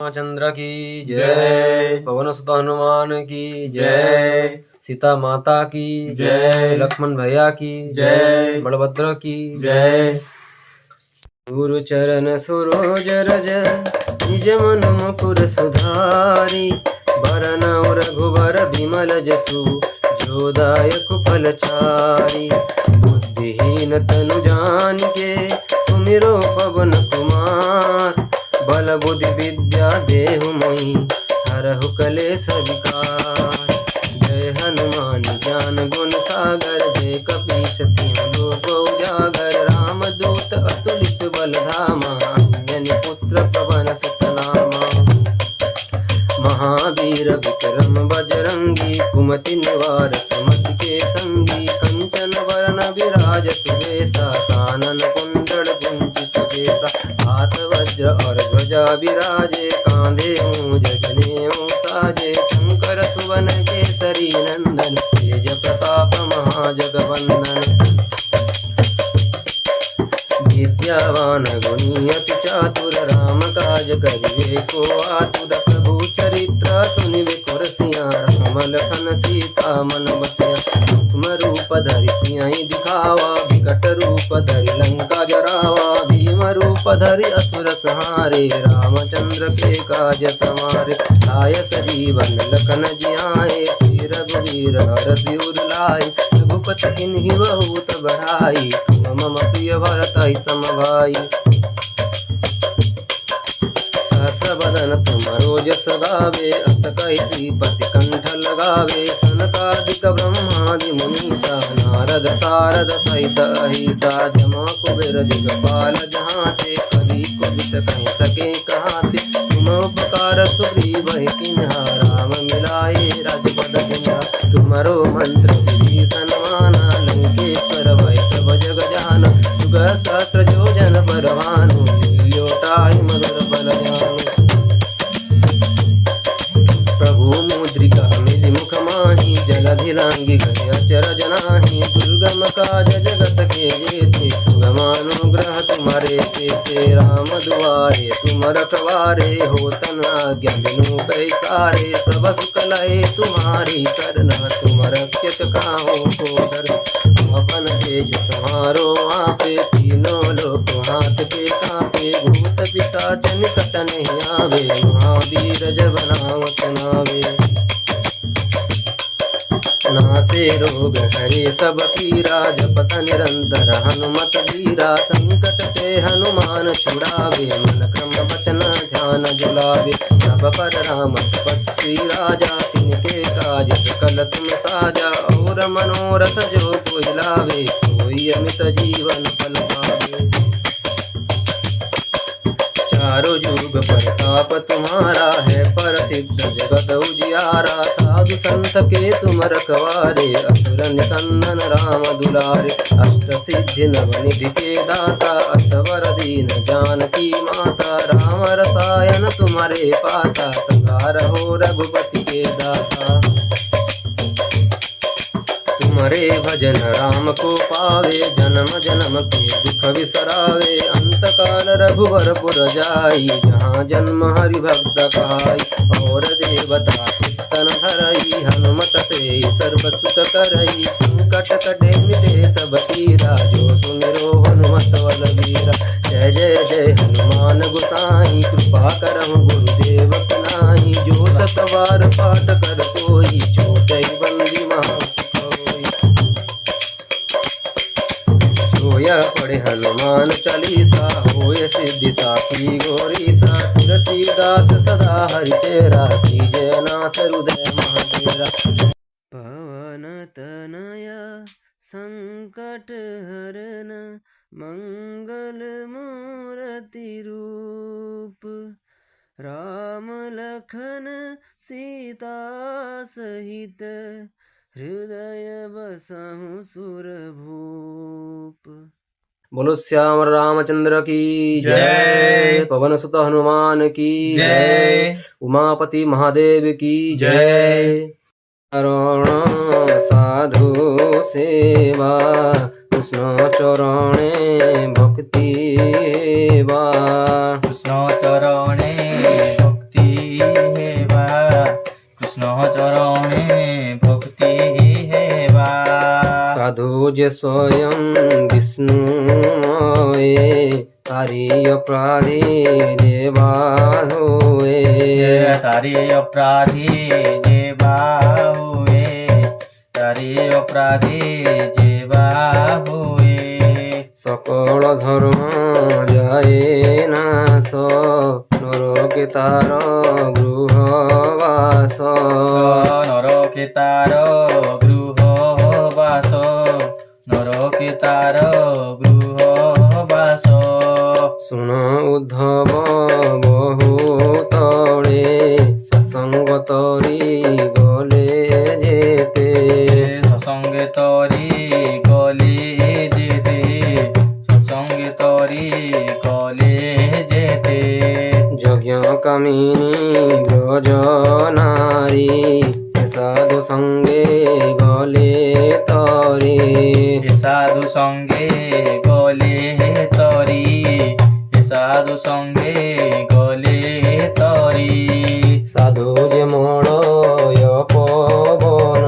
रामचंद्र की जय, पवन सुत हनुमान की जय, सीता माता की जय, लक्ष्मण भैया की जय, बलभद्र की जय। गुरु चरण सरोज रज निज मन मुकुर सुधारी, बरन रघुबर विमल जसु जो दायक फलचारी। बुद्धिहीन तनु जानिके सुमिरो पवन कुमार, बल बुद्धि विद्या देहु मोहि हरहु कलेश विकार। जय हनुमान ज्ञान गुण सागर, जय कपीस तिहुँ लोक उजागर। राम दूत अतुलित बल धामा, अंजनी पुत्र पवन सुत नामा। महावीर विक्रम बजरंगी, कुमति निवार सुमति के संगी। कंचन वरण विराज सुबेसा, कानन कुंडल कुंचित केसा। हाथ वज्र और ध्वजा विराजे, कांधे मूंज जनेऊ साजे। शंकर सुवन केसरी नंदन, तेज प्रताप महाजगवंदन। विद्यावान गुणी अति चातुर, राम काज करिवे को आतुर। प्रभु चरित्र सुनिवे कुरसिया, राम लखन सीता मन बसिया। सूक्ष्म रूप धरि सियहि दिखावा, विकट रूप धरि लंका जरावा। भीम रूप धरि असुर संहारे, रामचंद्र के काज समारे। लाय सजीवन लखन जियाए, श्री रघुवीर हरषि उर लाए। रघुपति किन्हि बहुत बढ़ाई, तुम मम प्रिय भरत सम भाई। सहस्र बदन तुमरो जस गावे, अस कहि श्रीपति कंठ लगावे। सनकादिक ब्रह्मादि मुनीसा, नारद सारद सहित अहिसा। जमा कुबेर दिगपाल जहाते, कवि कुबित कहि सके कहाते। तुम उपकार सुग्रीव किन्हा, राम मिलाए राजपद किन्हा। तुमरो मंत्र विभीषण माना, लंकेश्वर भय सब जग जाना। जुग सहस्र योजन पर भानु, लील्योटाहि मधुर बल जानु। प्रभु मुद्रिका मिलि मुख माहि, जलधि लांघि गए अचरज नाहि। दुर्गम काज जगत के जेते, सुगम अनुग्रह तुम्हारे तेते। राम दुआरे तुम रखवारे, होत न आज्ञा बिनु पैसारे। सब सुख लहे तुम्हारी सरना, तुम रक्षक काहू को डर। अपन तेज तुम्हारो आपे, तीनों लोक हाथ के कांपे। भूत पिशाच निकट नहीं आवे, महावीर जब नाम सुनावे। नासे रोग हरे सब पीरा, जपत निरंतर हनुमत वीरा। संकट ते हनुमान छुड़ावे, मन क्रम वचन ध्यान जुलावे। सब पर राम तपस्वी राजा, तिनके काज सकल तुम साजा। और मनोरथ जो कोई लावे, सोई अमित जीवन फल पावे। चारों युग प्रताप तुम्हारा है, प्रसिद्ध जगत उजियारा। साधु संत के तुम रखवारे, असुर निकंदन राम दुलारे। अष्ट सिद्धि नवनिधि के दाता, असवर दीन जानकी माता। राम रसायन तुम्हारे पासा, सदा रहो रघुपति के दासा। तुम्हारे भजन राम को पावे, जन्म जन्म के दुख बिसरावे। अंत काल रघुवर पुर जाई, जहाँ जन्म हरि भक्त कहाई। और देवता कीर्तन धरई, हनुमत से सर्व सुख करई। संकट कटे मिटे सब पीरा, जो सुमिरो हनुमत बल बीरा। जय जय जय हनुमान गोसाई, कृपा करहु गुरुदेव कनाई। जो सत बार पाठ कर कोई, छोटई बंदी महा होया। पढ़े हनुमान चालीसा, होय सिद्धि साखी गौरीसा। तुलसीदास सदा हरिचेरा, कीजय नाथ हृदय महाडेरा। पवन तनया संकट हरन, मंगल मूर्ति रूप। राम लखन सीता सहित, हृदय बसहु सुरभूप। बोलो श्याम रामचंद्र की जय, पवन सुत हनुमान की जय, उमापति महादेव की जय। चरण साधु सेवा, कृष्ण चरणे भक्ति हेवा। कृष्ण चरणे भक्ति যে স্বয়ং বিষ্ণুময়ে তারি অপরাধী দেবা হুয়ে তারি অপরাধী যেবা হুয়ে তারি অপরাধী যেবা হুয়ে সকল ধর্ম যায় নাশ নরকে তার গৃহবাস নরকে তার গৃহবাস নরকে তার গৃহবাস শুণ উদ্ধব বহু তଳେ সৎসঙ্গ তরি গলে যেতে সৎসঙ্গে তরি গলে যেতে সৎসঙ্গে তরি গলে যেতে যজ্ঞ কামিনী ব্রজ নারী সে সাধু সঙ্গে গলে তরে সাধু সঙ্গে গলে তরি সাধু সঙ্গে গলে তরি সাধু যে মড়য় পবন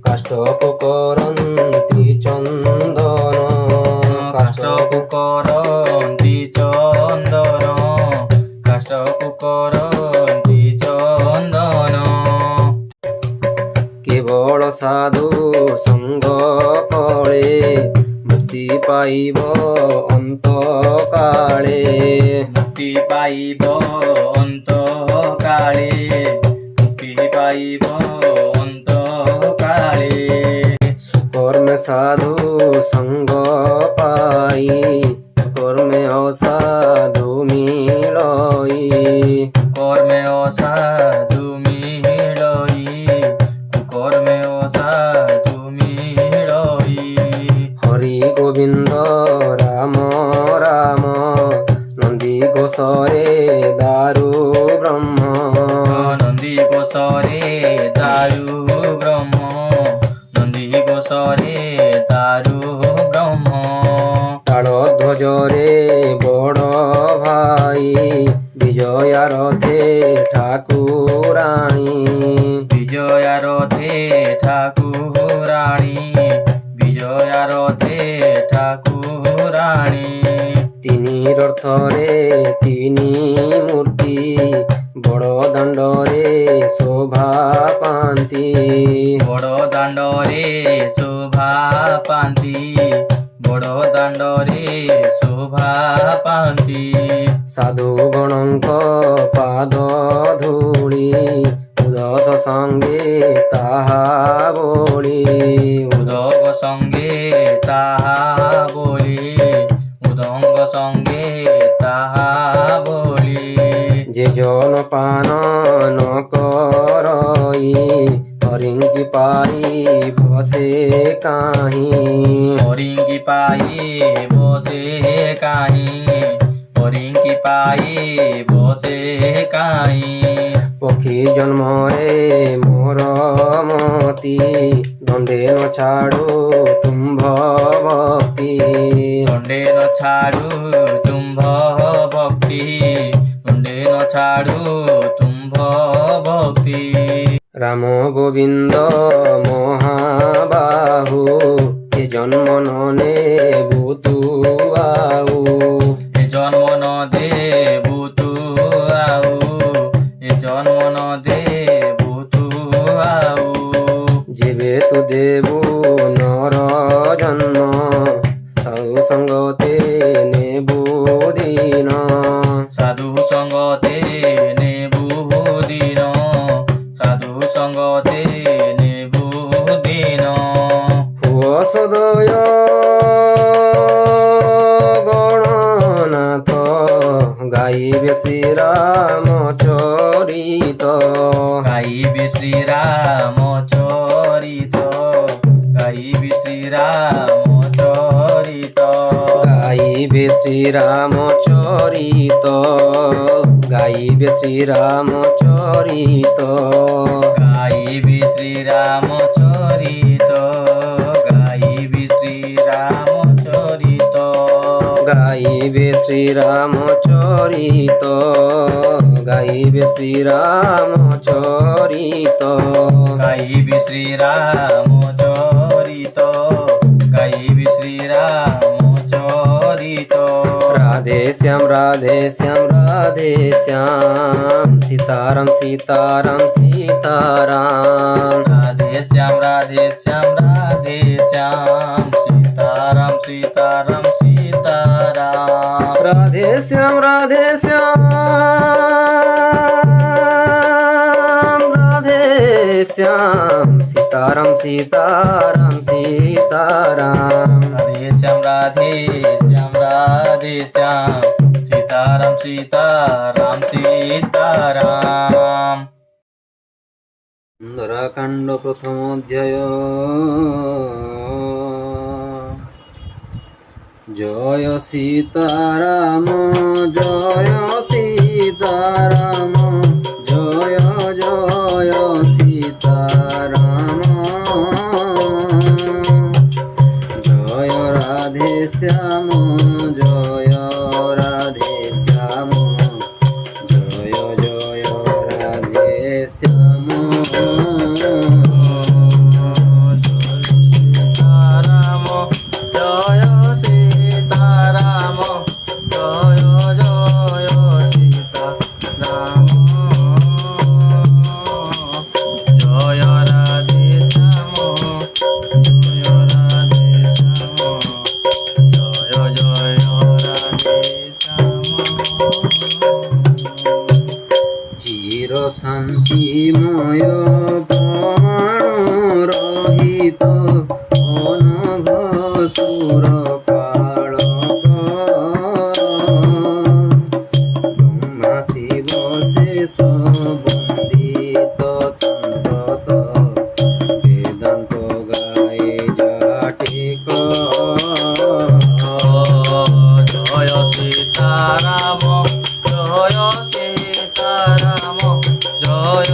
কাষ্টপ করন্তি চন্দন কাষ্টকু করন্তি চন্দন কাষ্টকু করন্তি চন্দন কেবল সাধু সঙ্গ করে মুক্তি পাইব অন্তকালে মুক্তি পাইব অন্তকালে মুক্তি পাইব অন্তকালে সুকর্মে সাধু সঙ্গ পাই কর্মে অসাধু মিলই কর্মে অসাধু মিলই কর্মে অসাধু মিলই হরি গোবিন্দ রাম রাম নন্দী ঘোষরে দারু ব্রহ্ম নন্দী গোসরে দারু ব্রহ্ম নন্দী গোসরে দারু ব্রহ্ম তাল ধ্বজরে বড় ভাই বিজয়া রথে ঠাকুরানী বিজয়া রথে ঠাকুরানী বিজয়া রথে ঠাকুরানী তিনি রথরে তিনি মূর্তি বড় দাণ্ডরে শোভা পান্তি বড় দাণ্ডরে শোভা পান্তি বড় দাণ্ডরে শোভা পান্তি সাধু গণଙ୍କ পাদ ধূଳି উদସ সঙ্গে তাহা বলি উদঙ্গ সঙ্গে তাহা বলি উদঙ্গ সঙ্গে তাহা বলি যে জন পান ন করই হরিঙ্কি পাই বসে কাহি হরিঙ্গি পাই বসে কাহি হরিঙ্গি পাই বসে কাহি পক্ষী জন্মরে মোর মতি দণ্ডে ন ছাড়ু তুম্ভ ভক্তি দণ্ডে ন ছাড়ু তুম্ভ ভক্তি দণ্ডে ন ছাড়ু তুম্ভ ভক্তি রাম গোবিন্দ মহাবাহু এ জন্ম ননে বুতু আউ এ জন্ম ন দেবু তু আউ এ জন্ম ন দেবু তু আউ যেবে তু দেবু নর জন্ম সাধু সঙ্গতে নেবু দিন সাধু সঙ্গতে নেবু দিন সাধু সঙ্গতে নেবু দিন হুয় সদয় গণনাথ গাইবে শ্রীরাম চরিত গাইবি শ্রীরাম চরিত গাইবি শ্রীরাম চরিত গাইবে শ্রীরাম চরিত গাইবে শ্রীরাম চরিত গাইবি শ্রীরাম চরিত গাইবি শ্রীরাম চরিত গাইবে শ্রীরাম চরিত গাইবে শ্রীরাম চরিত গাইবি শ্রীরাম চরিত राधे श्याम राधे श्याम राधे श्याम सीताराम सीताराम सीताराम राधे श्याम राधे श्याम राधे श्याम सीताराम सीताराम सीताराम राधे श्याम राधे श्याम राधे श्याम सीताराम सीताराम सीताराम राधे श्याम राधे श्याम राधे श्याम सीताराम सीताराम सीताराम सुंदरकांड प्रथम अध्याय जय सीताराम जय सीताराम जय जय सीताराम जय राधे श्याम जय राधे श्याम जय जय राधे श्याम सीताराम जय सीताराम जय जय सीताराम जय राधे श्याम जय राधे श्याम जय जय राधे श्याम चिर शांतिमय प्रमाण रहित अनघ सुर पालक ब्रह्मा शिव शेष वंदित संतत वेदांत गाए जाटिक जय सीताराम जय सीताराम जय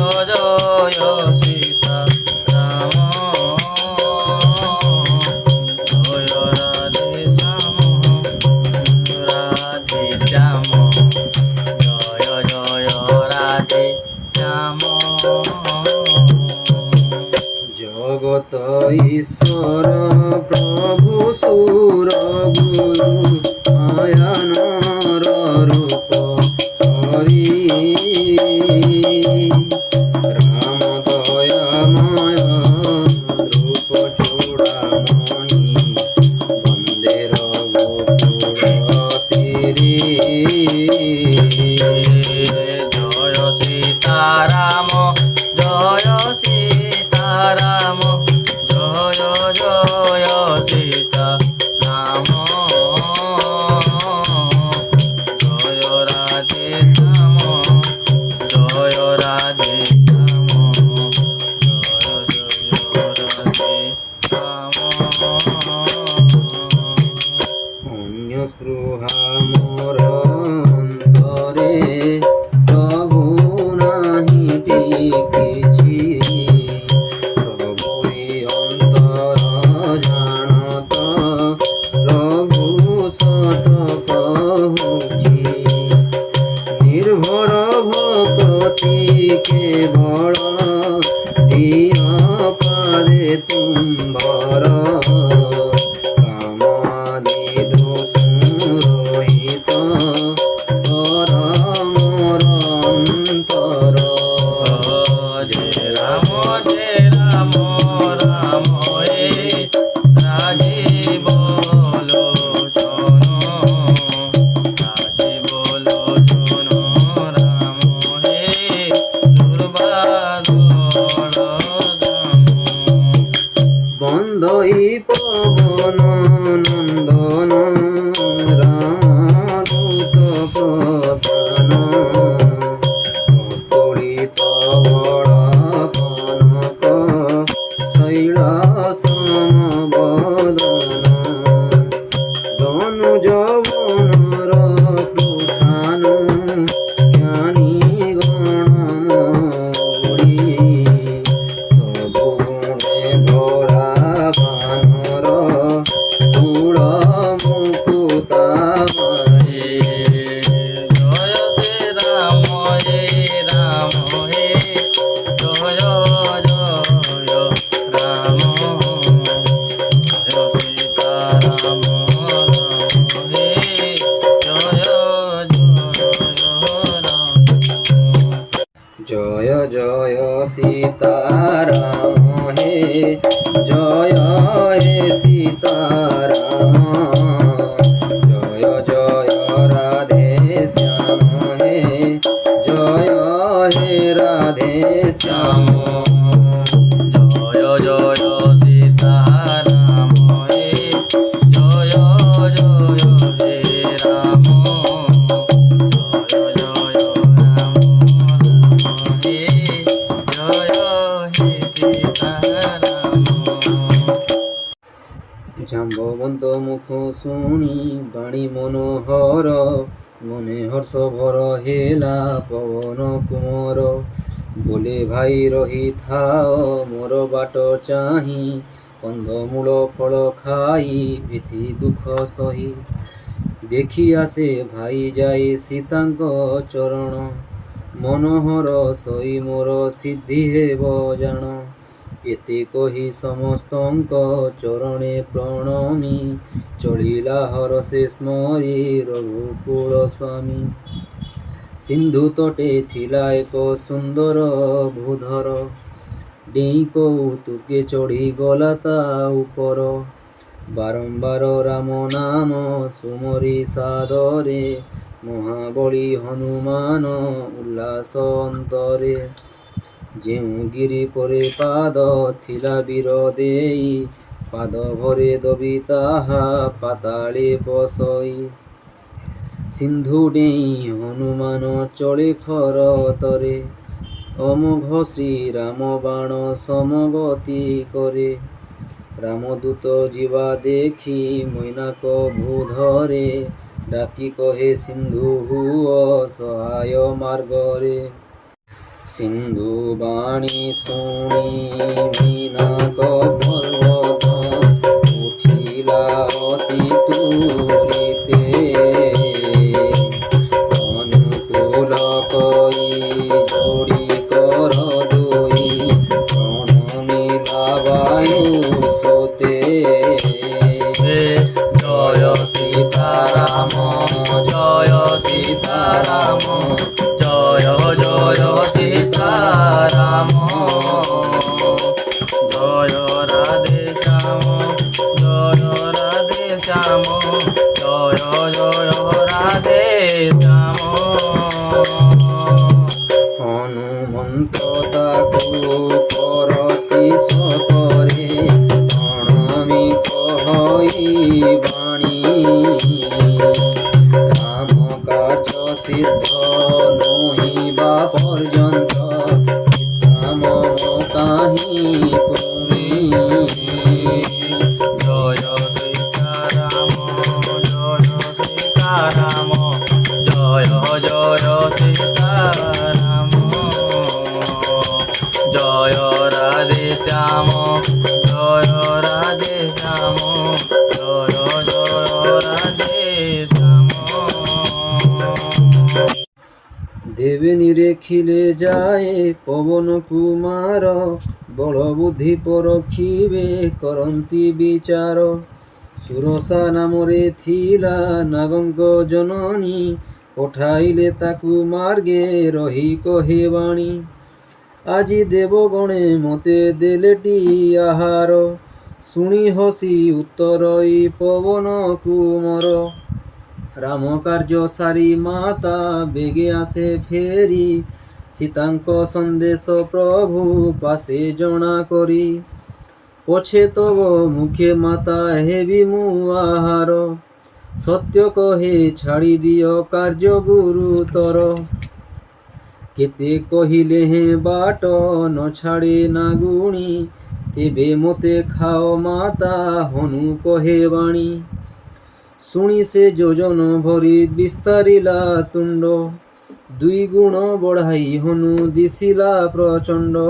जय सीताराम जय राधे श्याम राधे श्याम जय जय राधे श्याम जगत ईश्वर प्रभु सुर गुरु आयनर रूप हरि राम दयामय ध्रुप चूड़ामणि वन्दे रघुकुल श्री जय सीताराम जय सीताराम जय जय सीताराम जय राधे श्याम जय राधे श्याम जय जय राधे श्याम अन्य स्पृहा मोर अंतरे प्रभु नाही टिकिछि सबुरी अंतर जानत प्रभु सत कहुछि निर्भर भक्ति केवल दिय पादे तुम्भर कामादि दोष रहित कर मोर अंतर जय राम राम हे राजीव लोचन राम हे दुर्बादल बंदई पवन नंदन रामदूत प्रधान अतुलित बल कनक शैला समवदन धनु जवनर कृषाण ज्ञानी गणमौली ସବୁ ଗୁଣେ ଭରା ବାନର କୁଳ ମୁକୁତା ମାରି ଜୟ ଶ୍ରୀ ରାମ ହେ ରାମ ହେ ଜୟ ଜୟ ରାମ ଜୟ ସୀତାରାମ ରାମ ହେ ଜୟ জয় জয় সীতারাম হে জয় হে সীতারাম জয় জয় রাধে শ্যাম হে জয় হে রাধে শ্যাম জয় জয় সীতারাম হে জয় জয় হে রাম জয় জয় রাম হে জয় হে সীতারাম জাম্ববন্ত মুখ শুনি বাণী মনোহর মনে হর্ষ ভর হেলা পবন কুমর বলে ভাই রহিথাଅ মোর ବାଟ ଚାହିଁ କନ୍ଧମୂଳ ଫଳ ଖାଇ ଏଥି ଦୁଃଖ ସହି ଦେଖି ଆସେ ଭାଇ ଯାଇ ସୀତାଙ୍କ ଚରଣ ମନୋହର ସଇ ମୋର ସିଦ୍ଧି ହେବ ଜାଣ ଏତେ କହି ସମସ୍ତଙ୍କ ଚରଣେ ପ୍ରଣମୀ ଚଳିଲା ହରଷେ ସ୍ମରି ରଘୁକୁଳ ସ୍ୱାମୀ ସିନ୍ଧୁ ତଟେ ଥିଲା ଏକ ସୁନ୍ଦର ଭୂଧର ଡେଇଁ କୌତୁକେ ଚଢ଼ିଗଲା ତା ଉପର ବାରମ୍ବାର ରାମ ନାମ ସୁମରି ସାଦରେ ମହାବଳୀ ହନୁମାନ ଉଲ୍ଲାସ ଅନ୍ତରେ ଯେଉଁ ଗିରି ପରେ ପାଦ ଥିଲା ବୀର ଦେଇ ପାଦ ଭରେ ଦବି ତାହା ପାତାଳେ ବସଇ ସିନ୍ଧୁ ଡେଇଁ ହନୁମାନ ଚଳେ ଖରତରେ ଅମୋଘ ଶ୍ରୀରାମ ବାଣ ସମଗତି କରେ ରାମଦୂତ ଯିବା ଦେଖି ମୈନାକ ଭୂଧରେ ଡାକି କହେ ସିନ୍ଧୁ ହୁଅ ସହାୟ ମାର୍ଗରେ ସିନ୍ଧୁ ବାଣୀ ଶୁଣି ମୈନାକ ପର୍ବତ ଉଠିଲା ଅତି ତୁରିତେ ଅନୁକୂଳ କଇ ଯୋଡ଼ି କର ଦୁଇ ପ୍ରଣମିଲା ବାୟୁ ସୋତେ জয় সীতারাম জয় সীতারাম জয় জয় সীতারাম জয় রাধে শ্যাম জয় রাধে শ্যাম জয় জয় রাধে শ্যাম হনুমন্ত তাকু পরশি সপরে প্রণমি কহই বাণী রাম কার্য সিদ্ধ নহিবা পর্যন্ত বিশ্রাম কাহি পুরী জয় সীতারাম জয় সীতারাম জয় জয় সীতারাম জয় রাধে শ্যাম জয় রাধে শ্যাম জয় জয় রাধে শ্যাম দেবেনি রেখিলে যায় পবন কুমার বଳ ବୁଦ୍ଧି ପରଖିବେ କରନ୍ତି ବିଚାର ସୁରସା ନାମରେ ଥିଲା ନାଗଙ୍କ ଜନନୀ ପଠାଇଲେ ତାକୁ ମାର୍ଗେ ରହି କହେ ବାଣୀ ଆଜି ଦେବଗଣେ ମୋତେ ଦେଲେଟି ଆହାର ଶୁଣି ହସି ଉତ୍ତରଇ ପବନ କୁମର ରାମ କାର୍ଯ୍ୟ ସାରି ମାତା ବେଗେ ଆସେ ଫେରି ସୀତାଙ୍କ ସନ୍ଦେଶ ପ୍ରଭୁ ପାଶେ ଜଣା କରି ପଛେ ତବ ମୁଖେ ମାତା ହେବି ମୁଁ ଆହାର ସତ୍ୟ କହେ ଛାଡ଼ି ଦିଅ କାର୍ଯ୍ୟ ଗୁରୁତର କେତେ କହିଲେ ହେଁ ବାଟ ନ ଛାଡ଼େ ନାଗୁଣୀ ତେବେ ମୋତେ ଖାଅ ମାତା ହନୁ କହେ ବାଣୀ ଶୁଣି ସେ ଯୋଜନ ଭରି ବିସ୍ତାରିଲା ତୁଣ୍ଡ ଦୁଇ ଗୁଣ ବଢ଼ାଇ ହନୁ ଦିଶିଲା ପ୍ରଚଣ୍ଡ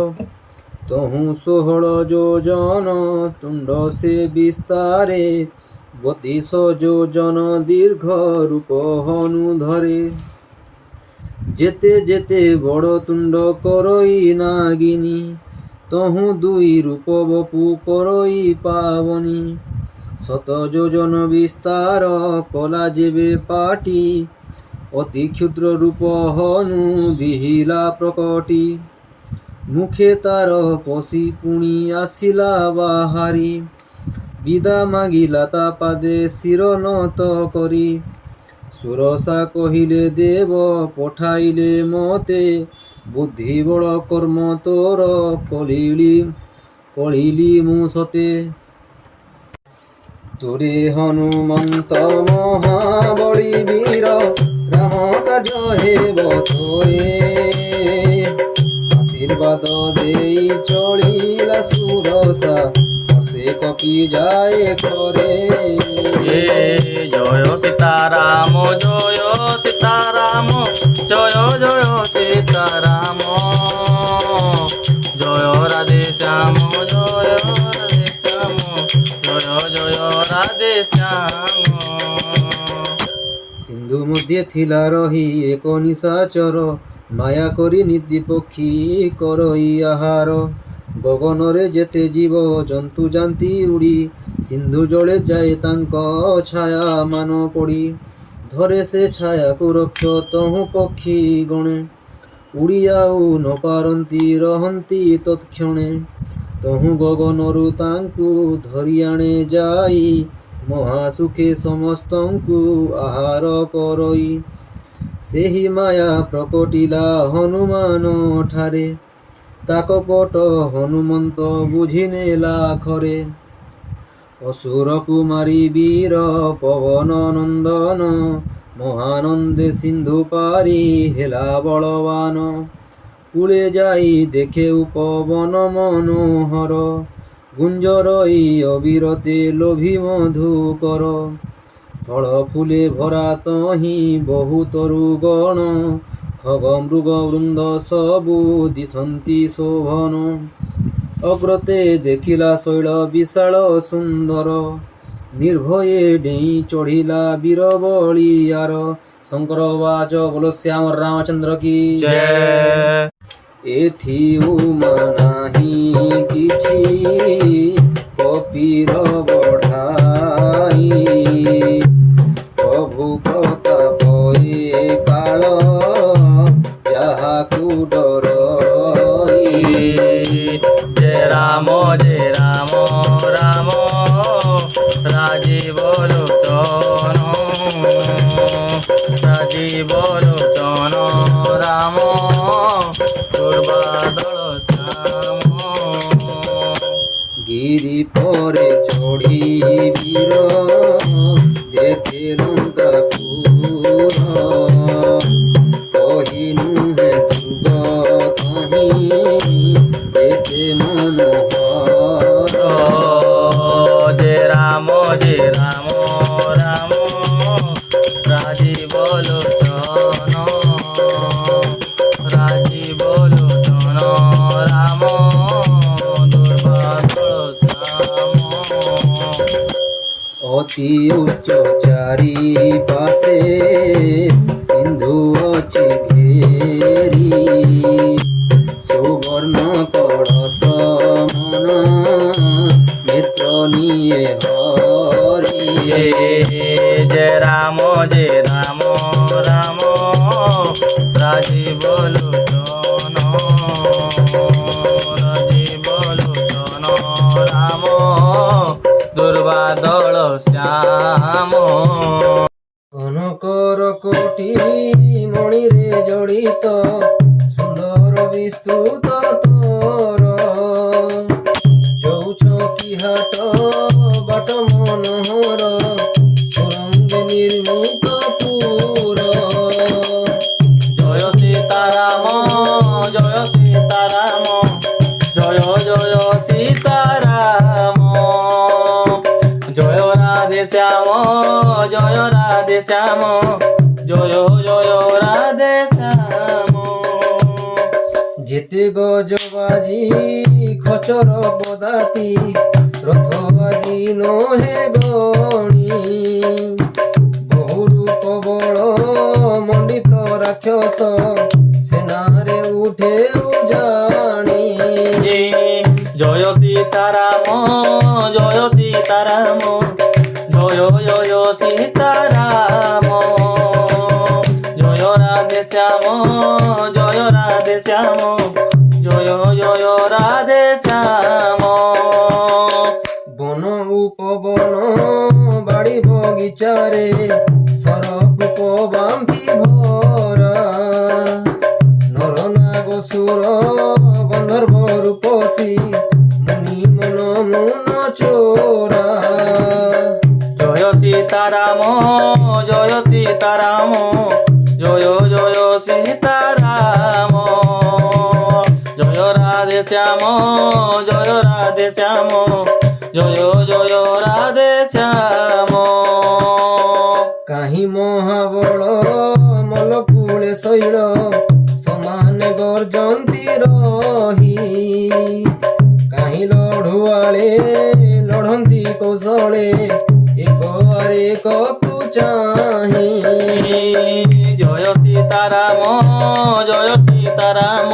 ତହୁଁ 16 ଯୋଜନ ତୁଣ୍ଡ ସେ ବିସ୍ତାରେ 32 ଯୋଜନ ଦୀର୍ଘ ରୂପ ହନୁ ଧରେ ଯେତେ ଯେତେ ବଡ଼ ତୁଣ୍ଡ କରଇ ନାଗିନୀ ତହୁଁ ଦୁଇ ରୂପ ବପୁ କରଇ ପାବନି ଶତ ଯୋଜନ ବିସ୍ତାର କଲା ଯେବେ ପାଟି অতি ক্ষুদ্র রূপ হনু বিহিলা প্রকটি মুখে তার পশি পুଣି আসিলা বাহারি বিদা মাগিলা তা পাদে শির নত করি সুরসা কহিলে দেব পঠাইলে মতে বুদ্ধি বଳ কর্ম তোর কলিলি মু সতে তোরে হনুমন্ত মহাবলী বীর রাম কার্য হেব তোরে আশীর্বাদ দেই চলিলা সুরসা সে কপি যায় করে জয় সীতারাম জয় সীতারাম জয় জয় সীতারাম জয় রাধে শ্যাম জয় রাধে শ্যাম জয় জয় রাধে শ্যাম সিন্ধু মধ্যে থিলা রহি এক নিশাচর মায়া করি নিদি পক্ষী করই আহার গগନରେ যেতে জীব জন্তু জাନ୍ତି উড়ি সিন্ধু জলে যায় ତାଙ୍କ ଛାୟା ମାନ ପଡ଼ି ଧରେ ସେ ଛାୟାକୁ ରକ୍ଷ ତହୁଁ ପକ୍ଷୀ ଗଣେ ଉଡ଼ି ଆଉ ନ ପାରନ୍ତି ରହନ୍ତି ତତ୍କ୍ଷଣେ ତହୁଁ ଗଗନରୁ ତାଙ୍କୁ ଧରି ଆଣେ ଯାଇ ମହାସୁଖେ ସମସ୍ତଙ୍କୁ ଆହାର କରଇ ସେହି ମାୟା ପ୍ରକଟିଲା ହନୁମାନ ଠାରେ ତାକପଟ ହନୁମନ୍ତ ବୁଝିନେଲା ଖରେ ଅସୁର କୁମାରୀ ବୀର ପବନ ନନ୍ଦନ ମହାନନ୍ଦେ ସିନ୍ଧୁ ପାରି ହେଲା ବଳବାନ କୂଳେ ଯାଇ ଦେଖେ ଉପବନ ମନୋହର ଗୁଞ୍ଜରଇ ଅବିରତେ ଲୋଭି ମଧୁକର ଫଳ ଫୁଲେ ଭରା ତହିଁ ବହୁତରୁ ଗଣ ଖଗ ମୃଗ ବୃନ୍ଦ ସବୁ ଦିଶନ୍ତି ଶୋଭନ ଅଗ୍ରତେ ଦେଖିଲା ଶୈଳ ବିଶାଳ ସୁନ୍ଦର ନିର୍ଭୟେ ଡେଇଁ ଚଢ଼ିଲା ବୀର ବଳିୟାର ଶଙ୍କର ବାଚ ବୋଲ ଶ୍ୟାମ ରାମଚନ୍ଦ୍ର କି ଜୟ ଏଥି ଉମା ନାହିଁ କିଛି କପିର ବଢ଼ାଇ ପ୍ରଭୁ ପ୍ରତାପ ଏ କାଳ ଯାହାକୁ ଡରଇ जय राम राम राजीव लोचन राजीव लोचन राम दुर्बादल श्याम গিরি পরে চড়ি বীর দেখে লঙ্কা পুর কহিনু হে দুর্গ তহি যেতে মনোহর जय राम राम राजीव लोचन राजीव लोचन राम दुर्बादल श्याम অতি উচ্চ চারি পাশে সিন্ধু আছে ঘেরি সুবর্ণ কলস মন নেত্র নিয়ে হরি जय राम राम राजीव लोचन राजीव लोचन राम दुर्बादल श्याम কনকর কোটি মণিরে জড়িত সুন্দর বিস্তৃত তোর চৌছকি হাট বাট মনোহর সুরঙ্গে নির্মিত পুর जय सीताराम जय सीताराम जय जय सीताराम जय राधे श्याम जय राधे श्याम जय जय राधे श्याम যেতে গজবাজি খচর বদাতি রথবাজি নহে গণি বহু রূপ বল মণ্ডিত রাক্ষস সেনারে উঠে উজানি जय सीताराम जय सीताराम जय जय सीताराम जय জয় রাধে শ্যাম জয় জয় রাধে শ্যাম বন উপবন বাড়ি বগিচারে সরপূপ বাম্পি ভরা নর নাগসুর গন্ধর্ব রূপসী মুনি মন মুন চোরা জয় সীতারাম জয় সীতারাম জয় জয় সীতারাম জয় রাধে শ্যাম জয় রাধে শ্যাম জয় জয় রাধে শ্যাম কাহি মহাবଳ মলকুଳେ শৈଳ ସମାନେ ଗର୍ଜନ୍ତି ରହି କାହିଁ ଲଢୁଆଳେ ଲଢନ୍ତି କୌଶଳେ ଏକ ଆରେ କକୁ ଚାହିଁ জয় সীতারাম জয় সীতারাম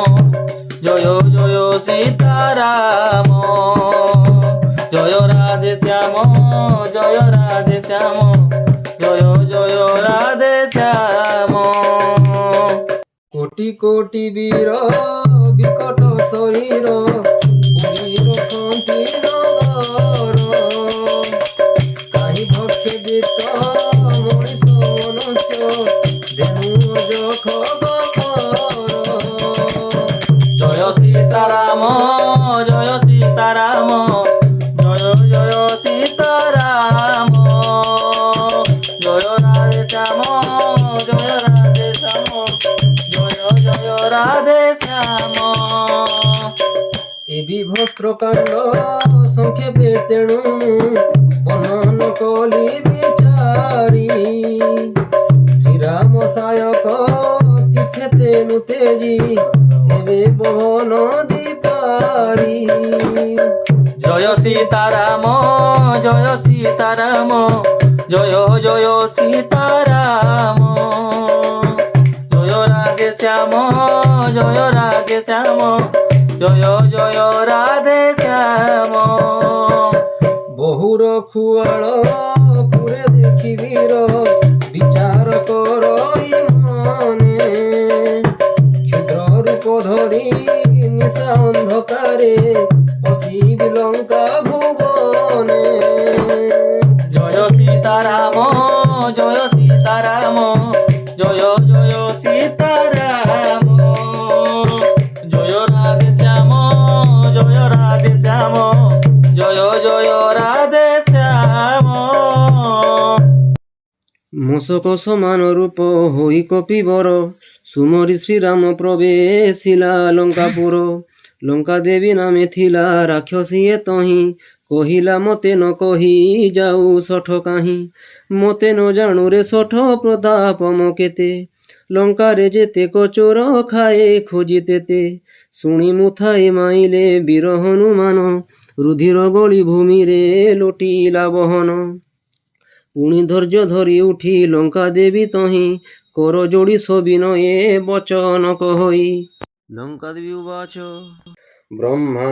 জয় জয় সীতারাম জয় রাধে শ্যাম জয় রাধে শ্যাম জয় জয় রাধে শ্যাম কোটি কোটি বীর বিকট শরীর পুরি রখନ୍ତି নগର কাহি ভক্ষে গীତ ମଣିଷ ମନୁଷ୍ୟ ଦେନୁ ଅଯୋଖ ବକର জয় সীতারাম জয় সীতারাম জয় জয় সীতারাম জয় রাধে শ্যাম জয় রাধে শ্যাম জয় জয় রাধে শ্যাম এ বিভস্ত্র কাণ্ড সংক্ষেপে তেণু বর্ণন কলি বিচারি শ্রীরাম সায়ক তীর্থে তেনু তেজি হেবে পবন দীপারি জয় সীতারাম জয় সীতারাম জয় জয় সীতারাম জয় রাধে শ্যাম জয় রাধে শ্যাম জয় জয় রাধে শ্যাম বহুর খুয়াল পুরে দেখিবীর বিচার কর মনে ক্ষুদ্র রূপ ধরি নিশা অন্ধকারে পশিবি লঙ্কা ভুবনে জয় সীতারাম জয় সীতারাম জয় জয় সীতারাম জয় রাধে শ্যাম জয় রাধে শ্যাম জয় জয় রাধে শ্যাম মূষক সমান রূপ হই কপিবর সুমরি শ্রীরাম প্রবেশিলা লঙ্কাপুর লঙ্কা দেবী নামে থিলা রাক্ষসীয়ে তহি কহিলা মতে ন কহি যাଉ ସଠ କାହିଁ ମତେ ନ ଜାଣୁ ରେ ସଠ ପ୍ରତାପ ମୋ କେତେ ଲଙ୍କାରେ ଯେତେକ ଚୋର ଖାଏ ଖୋଜି ତେତେ ଶୁଣି ମୁଥାଏ ମାଇଲେ ବୀର ହନୁମାନ ରୁଧିର ଗଳି ଭୂମିରେ ଲୋଟିଲା ବହନ ପୁଣି ଧୈର୍ଯ୍ୟ ଧରି ଉଠି ଲଙ୍କା ଦେବୀ ତହିଁ କର ଯୋଡ଼ି ସବିନ ଏ ବଚନ କହି ଲଙ୍କା ଦେବୀ ଉବାଚ ବ୍ରହ୍ମା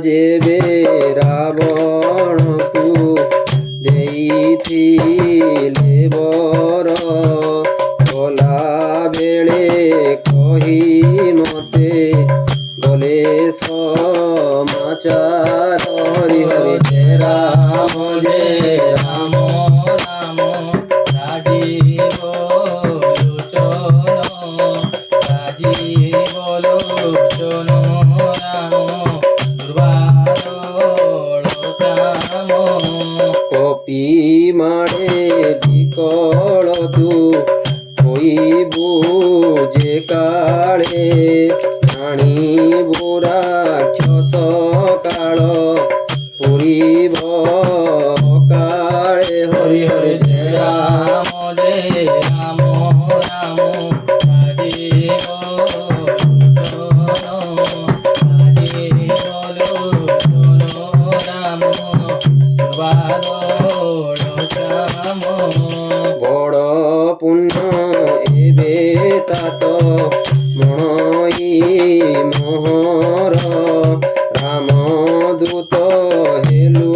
ଯେବେ ରାବଣକୁ ଦେଇଥିଲେ ବର ଗଲା ବେଳେ କହି ମତେ ଗଲେ ସମାଚାର ହରି ହରି ଜୟ ରାମ ଜୟ রাম রাম রাজীব লোচন রাজীব লোচন রাম দুর্বাদল শ্যাম কপি মারে বিকল তু হইবু যে কাଳେ জাଣିবু রাক্ষস কাଳ পুরিব কাଳେ হরি হরি জয় রাম রাম জয় রাম রাম রাজীব লোচন রাজীব লোচন রাম দুর্বাদল শ্যাম বড় পুণ্য ଏବେ তাত মণই মোহর রাম দূত হেলু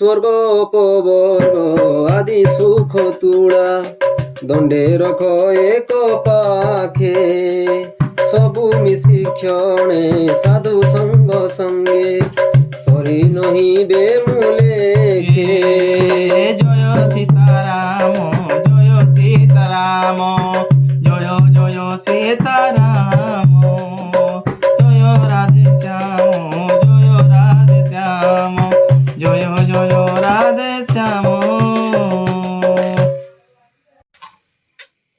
স্বর্গ অপবর্গ আদি সুখ তুলা দণ্ডে রখ এক পাখে ସବୁ ମିଶି କ୍ଷଣେ ସାଧୁ ସଙ୍ଗ ସଙ୍ଗେ ସରି ନହିବେ ମୁଁ ଲେଖେ। জয় সীতারাম জয় সীতারাম জয় জয় সীতারাম জয় রাধে শ্যাম জয় রাধে শ্যাম জয় জয় রাধে শ্যাম।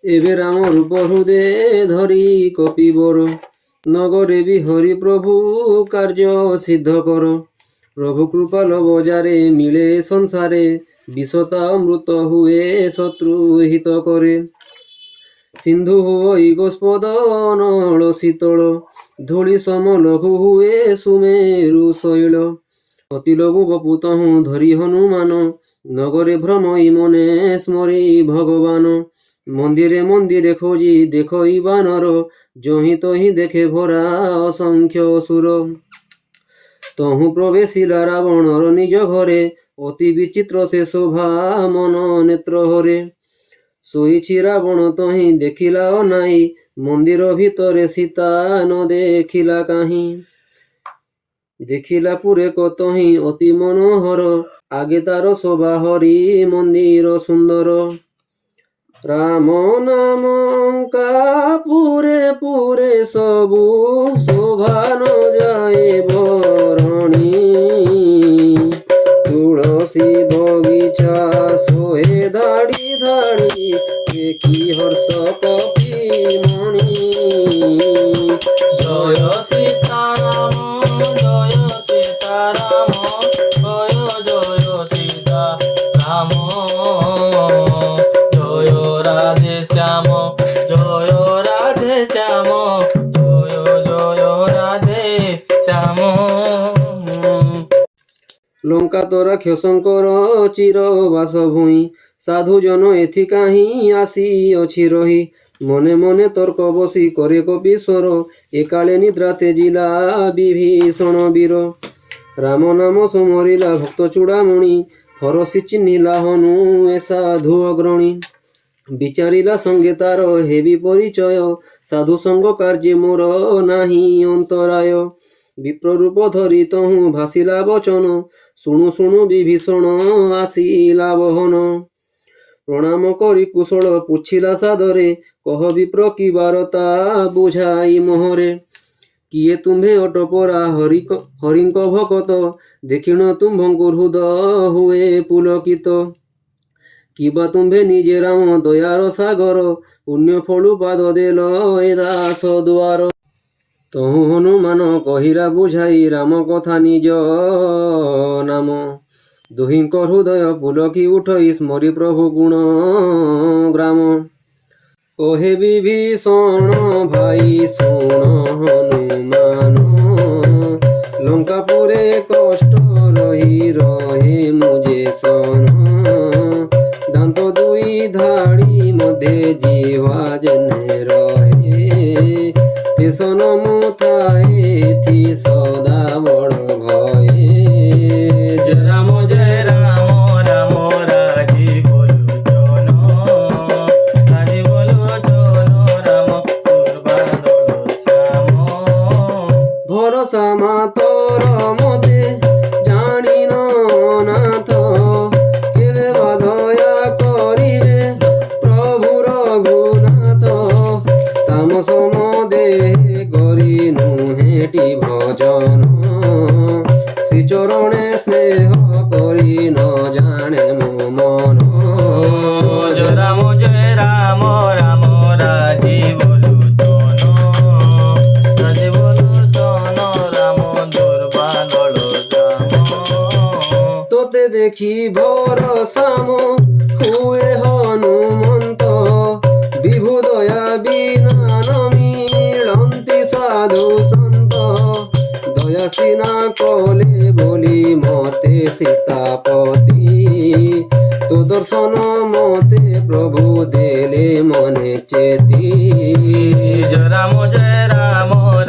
ଏବେ ରାମ ରୂପ ହୃଦେ ଧରି କପିବର ନଗରେ ବି ହରି ପ୍ରଭୁ କାର୍ଯ୍ୟ ସିଦ୍ଧ କର। ପ୍ରଭୁ କୃପା ବଜାରେ ମିଳେ ସଂସାରେ ବିଷତା ଅମୃତ ହୁଏ ଶତ୍ରୁ ହିତ କରେ। ସିନ୍ଧୁ ହୋଇ ଗୋସ୍ପଦ ନଳ ଶୀତଳ ଧୂଳି ସମ ଲଘୁ ହୁଏ ସୁମେରୁ ଶୈଳ। ଅତି ଲଘୁ ବପୁ ତହୁଁ ଧରି ହନୁମାନ ନଗରେ ଭ୍ରମଇ ମନେ ସ୍ମରି ଭଗବାନ। ମନ୍ଦିରେ ମନ୍ଦିରେ ଖୋଜି ଦେଖଇ ବାନର ଯହିଁ ତହିଁ ଦେଖେ ଭରା ଅସଂଖ୍ୟ ଅସୁର। ତହୁଁ ପ୍ରବେଶିଲା ରାବଣର ନିଜ ଘରେ ଅତି ବିଚିତ୍ର ସେ ଶୋଭା ମନ ନେତ୍ର ହରେ। ଶୋଇଛି ରାବଣ ତହିଁ ଦେଖିଲା ଅନାଇ ମନ୍ଦିର ଭିତରେ ସୀତା ନ ଦେଖିଲା କାହିଁ। ଦେଖିଲା ପୁରେ କତହିଁ ଅତି ମନୋହର ଆଗେ ତାର ଶୋଭା ହରି ମନ୍ଦିର ସୁନ୍ଦର। ରାମ ନାମଙ୍କା ପୁରେ ପୁରେ ସବୁ ଶୋଭା ନ ଯାଏ ବରଣୀ। ତୁଳସୀ ବଗିଚା ଶୋହେ ଧାଡ଼ି ଧାଡ଼ି ଦେଖି ହର୍ଷ କପିମଣି। জয় সীতারাম জয় সীতারাম জয় জয় সীতারাম জয় রাধে শ্যাম জয় রাধে শ্যাম জয় জয় রাধে শ্যাম। ଲଙ୍କା ତ ରାକ୍ଷସଙ୍କର ଚିର ବାସ ଭୂଇଁ ସାଧୁ ଜନ ଏଥି କାହିଁ ଆସିଅଛି ରହି। ମନେ ମନେ ତର୍କ ବସି କରେ କପିଶ୍ୱର ଏକାଳେ ନିଦ୍ରା ତେଜିଲା ବିଭୀଷଣ ବୀର। ରାମ ନାମ ସୁମରିଲା ଭକ୍ତ ଚୂଡ଼ାମଣି ହରସି ଚିହ୍ନିଲା ହନୁ ଏ ସାଧୁ ଅଗ୍ରଣୀ। ବିଚାରିଲା ସଙ୍ଗେ ତାର ହେବି ପରିଚୟ ସାଧୁ ସଙ୍ଗ କାର୍ଯ୍ୟ ମୋର ନାହିଁ ଅନ୍ତରାୟ। ବିପ୍ର ରୂପ ଧରି ତହୁଁ ଭାସିଲା ବଚନ ଶୁଣୁ ଶୁଣୁ ବିଭୀଷଣ ଆସିଲା ବହନ। ପ୍ରଣାମ କରି କୁଶଳ ପୁଛିଲା ସାଦରେ କହ ବିପ୍ର କି ବାରତା ବୁଝାଇ ମୋହରେ। କିଏ ତୁମ୍ଭେ ଅଟପରା ହରିଙ୍କ ଭକତ ଦେଖିଣ ତୁମ୍ଭଙ୍କୁ ହୃଦ ହୁଏ ପୁଲକିତ। କିବା ତୁମ୍ଭେ ନିଜେ ରାମ ଦୟାର ସାଗର ପୁଣ୍ୟ ଫଳୁ ପାଦ ଦେଲ ଏ ଦାସ ଦୁଆର। ତହୁଁ ହନୁମାନ କହିଲା ବୁଝାଇ ରାମ କଥା ନିଜ ନାମ। ଦୁହିଁଙ୍କ ହୃଦୟ ପୁଲକି ଉଠଇ ସ୍ମରି ପ୍ରଭୁ ଗୁଣ ଗ୍ରାମ। କହେ ବିଭୀଷଣ ଭାଇ ଶୁଣ ହନୁମାନ ଲଙ୍କାପୁରେ କଷ୍ଟ ରହି ରହେ ମୁଁ ଯେ ସନ। ଦାନ୍ତ ଦୁଇ ଧାଡ଼ି ମଧ୍ୟେ ଜିହ୍ୱା ଯେନେ ରହେ ତେସନ ମୁଁ ଥାଏ ଏଥି ସଦା ବଡ଼ ଭଏ। ଜୟ ରାମ ଜୟ রাম রাম রাজি বলোচন রাজি বলোচন রাম দুর্বাদল শ্যাম। ভরসা মাতর মতে জানিন নাথ কেবে বা দয়া করিবে প্রভু রঘুনাথ। তামস মদেহে করি নুহেটি ভজন শ্রীচরণে স্নেহ করি ন জানে মো মন। জয় রাম রাম রাজি বলোচন রাজি বলোচন রাম দুর্বাদল শ্যাম। তোতে দেখি ভরসাম হুয়ে হনুমন্ত বিভু দয়া বিনা নমিলন্তি সাধু সন্ত। দয়া সিনা কলে বলি মতে সীতাপতি তো দর্শন মতে প্রভু দেলে মনে চেতি। জয় রাম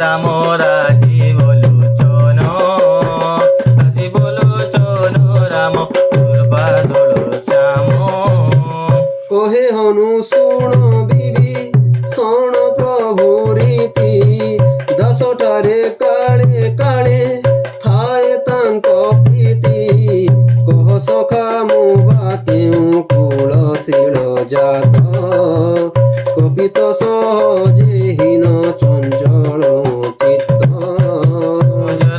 রাম রাজি বলোচন রাম কহে হনু শুণ বিভীষণ প্রভু রীতি দাসঠারে কাଳେ কাଳେ ଥାଏ ତାଙ୍କ ପ୍ରୀତି କହ ସଖା ମୁଁ ବା କେଉଁ କୁଳଶୀଳ ଜାତ କବିତ ସହଜେ ହୀନ ଚଞ୍ଚଳ ଚିତ୍ତ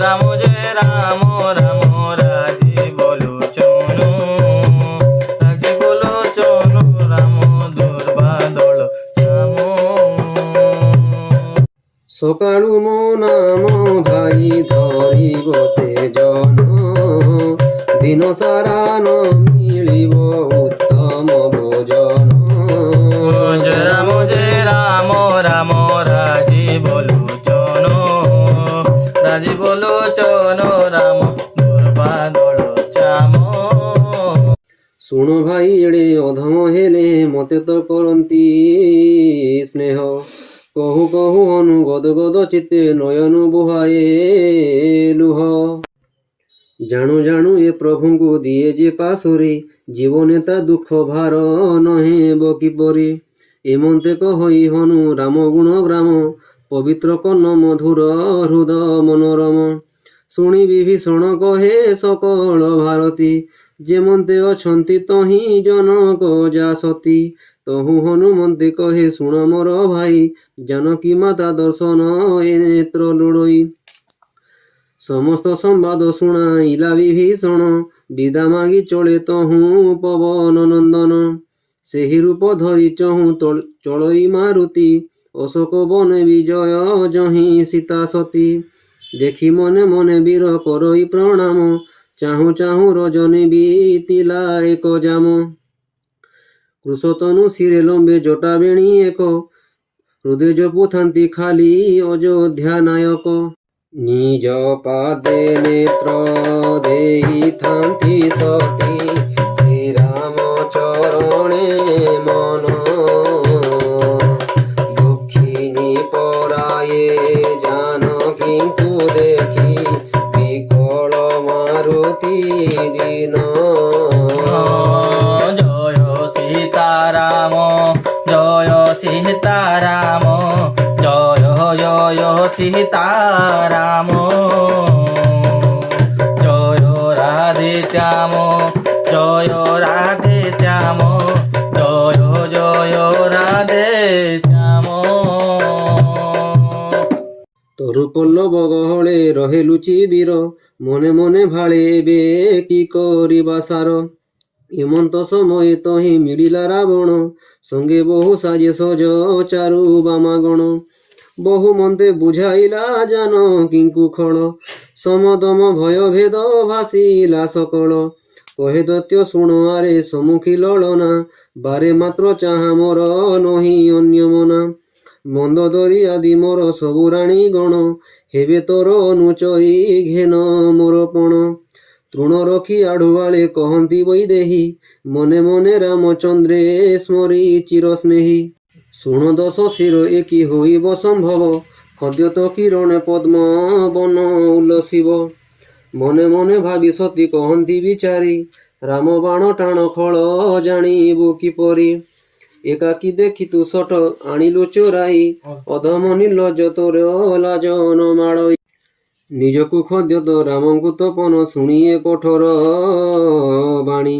রাম জয় রাম রাম রাজীব লোচন রাম দুর্বাদল শ্যাম ସକାଳୁ ମୋ ନାମ ଭାଇ ଧରିବ ସେ ଜନ ଦିନ ସାରା ନ ମିଳିବ ଉତ୍ତମ ଭୋଜନ জয় রাম রাম রাজীব লোচন রাম দুর্বাদল শ্যাম ଶୁଣ ଭାଇ ଏଡ଼େ ଅଧମ ହେଲେ ମତେ ତ କରନ୍ତି ସ୍ନେହ କହୁ କହୁ ହନୁ ଗଦ ଗଦ ଚିତ୍ତେ ନୟନ ବୁହାଏ ଲୁହ ଜାଣୁ ଜାଣୁ ଏ ପ୍ରଭୁଙ୍କୁ ଦିଏ ଯେ ପାଶରେ ଜୀବନେ ତା ଦୁଃଖ ଭାର ନହେବ କିପରି ଏମନ୍ତେ କହି ହନୁ ରାମ ଗୁଣ ଗ୍ରାମ ପବିତ୍ର କର୍ଣ୍ଣ ମଧୁର ହୃଦ ମନୋରମ ଶୁଣି ବିଭୀଷଣ କହେ ସକଳ ଭାରତୀ ଯେମନ୍ତେ ଅଛନ୍ତି ତହିଁ ଜନକ ଯାସତୀ ତହୁ ହନୁମନ୍ତେ କହେ ଶୁଣ ମୋର ଭାଇ ଜାନକୀ ମାତା ଦର୍ଶନ ଏ ନେତ୍ର ଲୋଡ଼ଇ ସମସ୍ତ ସମ୍ବାଦ ଶୁଣାଇଲା ବିଭୀଷଣ ବିଦା ମାଗି ଚଳେ ତହୁଁ ପବନ ନନ୍ଦନ ସେହି ରୂପ ଧରି ଚହୁଁ ଚଳଇ ମାରୁତି ଅଶୋକ ବନେ ବିଜୟ ଯହିଁ ସୀତା ସତୀ ଦେଖି ମନେ ମନେ ବୀର କରଇ ପ୍ରଣାମ ଚାହୁଁ ଚାହୁଁ ରଜନୀ ବିତିଲା ଏକ ଜାମ କୃଷତନୁ ଶିରେ ଲମ୍ବେ ଜଟା ବେଣୀ ଏକ ହୃଦୟ ଜପୁଥାନ୍ତି ଖାଲି ଅଯୋଧ୍ୟା ନାୟକ ନିଜ ପାଦେ ନେତ୍ର ଦେଇଥାନ୍ତି ସତୀ ଶ୍ରୀରାମ ଚରଣେ ମନ ଦୁଃଖିନୀ ପରାଏ ଜାନକୀଙ୍କୁ ଦେଖି ବିକଳ ମାରୁତି ଦିନ জয় সীতারাম জয় সীতারাম জয় জয় সীতারাম জয় রাধে শ্যাম জয় রাধে শ্যাম জয় জয় রাধে শ্যাম ତରୁ ପଲ୍ଲବ ଗହଳେ ରହେ ଲୁଚି ବୀର ମନେ ମନେ ଭାଳେ ଏବେ କି କରିବା ସାର ଏମନ୍ତ ସମୟ ତହିଁ ମିଳିଲା ରାବଣ ସଙ୍ଗେ ବହୁ ସାଜେ ସଜ ଚାରୁ ବାମାଗଣ ବହୁ ମନ୍ତେ ବୁଝାଇଲା ଜାନକୀଙ୍କୁ ଖଳ ସମଦମ ଭୟ ଭେଦ ଭାସିଲା ସକଳ କହେ ଦୈତ୍ୟ ଶୁଣ ଆରେ ସମ୍ମୁଖୀ ଲଳନା ବାରେ ମାତ୍ର ଚାହା ମୋର ନହି ଅନ୍ୟମନା ମନ୍ଦୋଦରୀ ଆଦି ମୋର ସବୁ ରାଣୀ ଗଣ ହେବେ ତୋର ଅନୁଚରୀ ଘେନ ମୋର ପଣ ତୃଣ ରଖି ଆଢୁଆଳେ କହନ୍ତି ବୈଦେହୀ ମନେ ମନେ ରାମଚନ୍ଦ୍ରେ ସ୍ମରି ଚିର ସ୍ନେହୀ ଶୁଣ ଦଶ ଶିର ଏକି ହୋଇବ ସମ୍ଭବ ଖଦ୍ୟତ କିରଣେ ପଦ୍ମ ବନ ଉଲ୍ଲସିବ ମନେ ମନେ ଭାବି ସତୀ କହନ୍ତି ବିଚାରି ରାମ ବାଣ ଟାଣ ଖଳ ଜାଣିବୁ କିପରି ଏକାକୀ ଦେଖି ତୁ ସଟ ଆଣିଲୁ ଚୋରାଇ ଅଧମ ନିର୍ଲଜ ତୋର ଲାଜ ନ ମାଡ଼ଇ ନିଜକୁ ଖଦ୍ୟତ ରାମଙ୍କୁ ତପନ ଶୁଣିଏ କଠୋର ବାଣୀ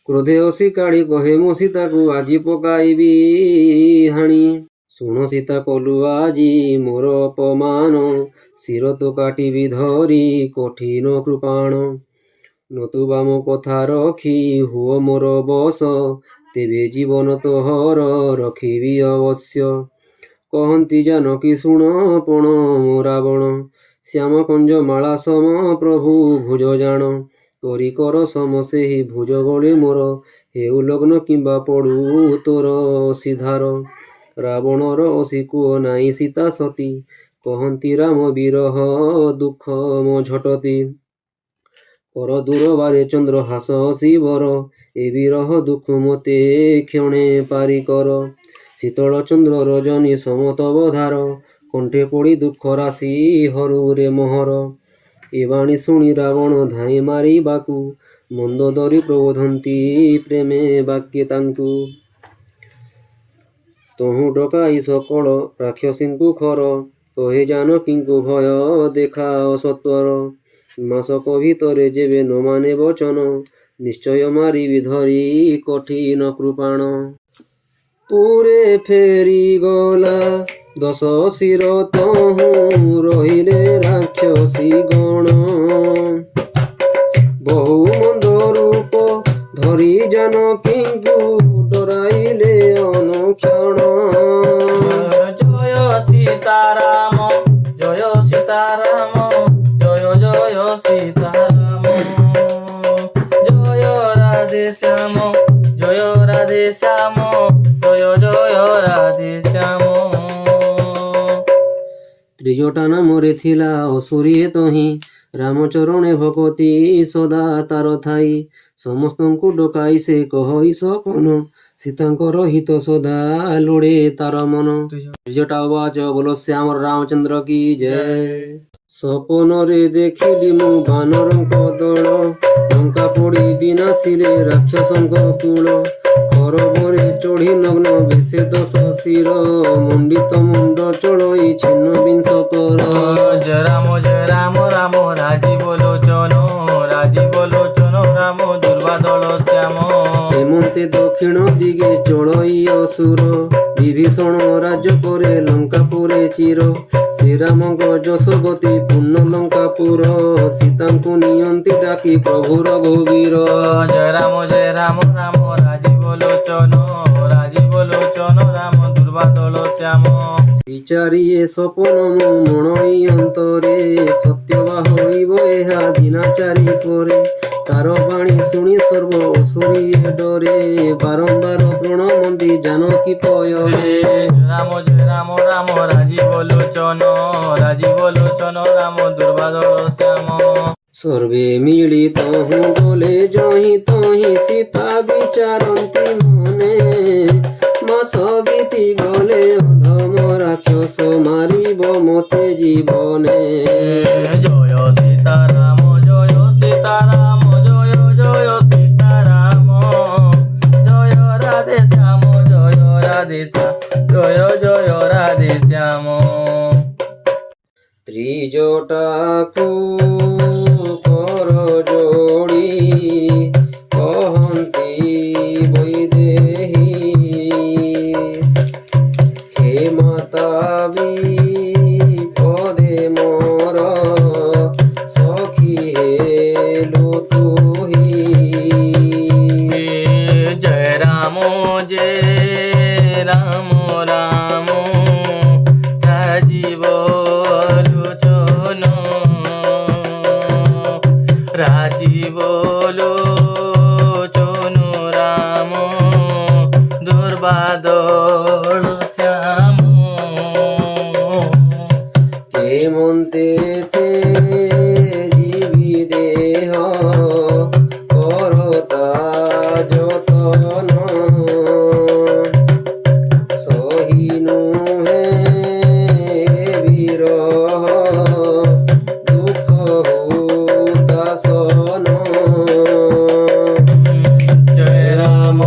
କ୍ରୋଧେ ଅସି କାଢ଼ି କହେ ମୁଁ ସୀତାକୁ ଆଜି ପକାଇବି ହାଣି ଶୁଣ ସୀତା କଲୁ ଆଜି ମୋର ଅପମାନ ଶିର ତ କାଟିବି ଧରି କଠିନ କୃପାଣ ନତୁବା ମୋ କଥା ରଖି ହୁଅ ମୋର ବଶ ତେବେ ଜୀବନ ତୋହର ରଖିବି ଅବଶ୍ୟ କହନ୍ତି ଜାନକୀ ଶୁଣ ପଣ ମୋ ରାବଣ ଶ୍ୟାମ କଞ୍ଜ ମାଳା ସମ ପ୍ରଭୁ ଭୁଜ ଜାଣ କରି କର ସମ ସେହି ଭୁଜ ଗଳେ ମୋର ହେଉ ଲଗ୍ନ କିମ୍ବା ପଡ଼ୁ ତୋର ସିଧାର ରାବଣର ଅସି କୁହ ନାଇଁ ସୀତା ସତୀ କହନ୍ତି ରାମ ବିରହ ଦୁଃଖ ମୋ ଝଟତି କର ଦୂର ବାରେ ଚନ୍ଦ୍ର ହାସ ଶିବର ଏ ବିରହ ଦୁଃଖ ମୋତେ କ୍ଷଣେ ପାରି କର ଶୀତଳ ଚନ୍ଦ୍ର ରଜନୀ ସମତବ ଧାର କଣ୍ଠେ ପଡ଼ି ଦୁଃଖ ରାଶି ହରୁରେ ମୋହର ଏ ବାଣୀ ଶୁଣି ରାବଣ ଧାଇଁ ମାରିବାକୁ ମନ୍ଦୋଦରୀ ପ୍ରବୋଧନ୍ତି ପ୍ରେମେ ବାକ୍ୟେ ତାଙ୍କୁ ତହୁଁ ଡକାଇ ସକଳ ରାକ୍ଷସୀଙ୍କୁ ଖର କହେ ଜାନକୀଙ୍କୁ ଭୟ ଦେଖାଅ ସତ୍ୱର। ମାସକ ଭିତରେ ଯେବେ ନ ମାନେ ବଚନ ନିଶ୍ଚୟ ମାରିବି ଧରି କଠିନ କୃପାଣ। ପୁରେ ଫେରିଗଲା 10 ଶିର ତହୁଁ ରହିଲେ ରାକ୍ଷସୀ ଗଣ। ବହୁ ମନ୍ଦ ରୂପ ଧରି ଜାନକୀଙ୍କୁ ଡରାଇଲେ ଅନୁକ୍ଷଣ। জয় সীতারাম জয় সীতারাম জয় জয় সীতারাম জয় রাধে শ্যাম জয় রাধে শ্যাম জয় জয় রাধে শ্যাম। ତ୍ରିଜଟା ନାମରେ ଥିଲା ଅସୁରୀଏ ତହିଁ ରାମଚରଣେ ଭକତି ସଦା ତାର ଥାଇ। ସମସ୍ତଙ୍କୁ ଡକାଇ ସେ କହଇ ସପନ ସୀତାଙ୍କର ହିତ ସଦା ଲୋଡ଼େ ତାର ମନ। ତ୍ରିଜଟା ଉବାଚ ବୋଲ ଶ୍ୟାମ ରାମଚନ୍ଦ୍ର କି ଜୟ। ସପନରେ ଦେଖିଲି ମୁଁ ବାନରଙ୍କ ଦଳ ଲଙ୍କା ପୋଡ଼ି ବିନାଶିଲେ ରାକ୍ଷସଙ୍କ କୂଳ। ଖରବରେ ଚଢ଼ି ନଗ୍ନ ବେଶେ 10 ଶିର ମଣ୍ଡିତ ମୁଣ୍ଡ ଚଳଇ ଛିନ୍ନ ବିଂଶ କର। জয় রাম রাম রাজীব লোচন রাজীব লোচন রাম দুর্বাদল শ্যাম। হেমন্তে দক্ষিণ দিগে চড়ই অসুর বিভীষণ রাজ্য করে লঙ্কাপুরে চির। শ্রীরামଙ୍କ ଯଶୋଗତି ପୂର୍ଣ୍ଣ ଲଙ୍କାପୁର ସୀତାଙ୍କୁ ନିଅନ୍ତି ଡାକି ପ୍ରଭୁ ରଘୁବୀର। জয় রাম রাম রাজীব লোচন রাম দুর্বাদল শ্যাম। ବିଚାରିଏ ସପନ ମୁଁ ମଣଇ ଅନ୍ତରେ ସତ୍ୟବା ହୋଇବ ଏହା ଦିନାଚାରି ପରେ। ତାର ବାଣୀ ଶୁଣି ସର୍ବ ଅସୁରୀଏ ଡରେ ବାରମ୍ବାର ପ୍ରଣମନ୍ତି ଜାନକୀ ପୟରେ। ଜୟ ରାମ ରାଜୀବ ଲୋଚନ ରାମ ଦୁର୍ବାଦଳ ଶ୍ୟାମ। ସର୍ବେ ମିଳି ତହୁଁ ଗଲେ ଯହିଁ ତହିଁ ସୀତା ବିଚାରନ୍ତି ମନେ। ମାସ ବିତି ଗଲେ ଅଧମ ରାକ୍ଷସ ମାରିବ ମତେ ଜୀବନେ। জয় সীতারাম জয় সীতারাম জয় জয় সীতারাম জয় রাধে শ্যাম জয় রাধে শ্যাম জয় জয় রাধে শ্যাম। ତ୍ରିଜଟାକୁ କର ଯୋଡ଼ି କହନ୍ତି ବୈଦେହୀ ହେ ମାତା ବିପଦେ ମୋର ସଖୀ ହେଲୁ ତୁହି। জয় রাম রাম রাজীব লোচন রাজীব লোচন রাম দুর্বাদল শ্যাম। হেমন্তে তে জীবি দেহ করতা যতন সহিনু হে বিরহ দুঃখ হুতাসন। জয় রাম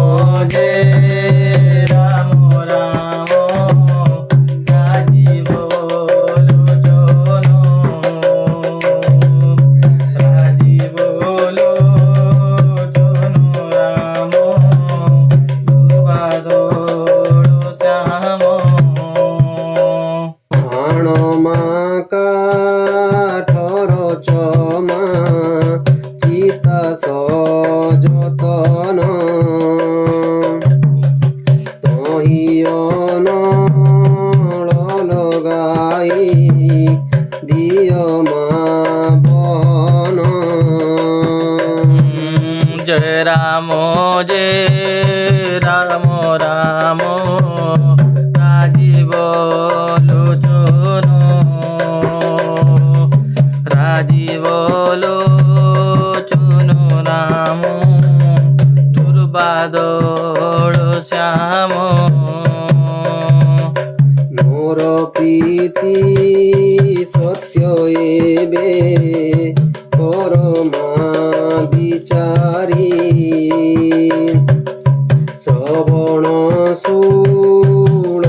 রাম রাজীব লোচন রাজীব লোচন রাম দুর্বাদল শ্যাম। ପ୍ରାଣ ମା କାଠର ଚମା ଚିତା ସଯତନ ତହି ଅନଳ ଲଗାଇ ଦିଅ ମା ବହନ। জয় রাম রাম রাজীব লোচন রাজীব লোচন রাম দুর্বাদল শ্যাম। ମୋର ପ୍ରୀତି ସତ୍ୟ ଏବେ ପରମା ବିଚାରୀ ଶ୍ରବଣ ଶୂଳ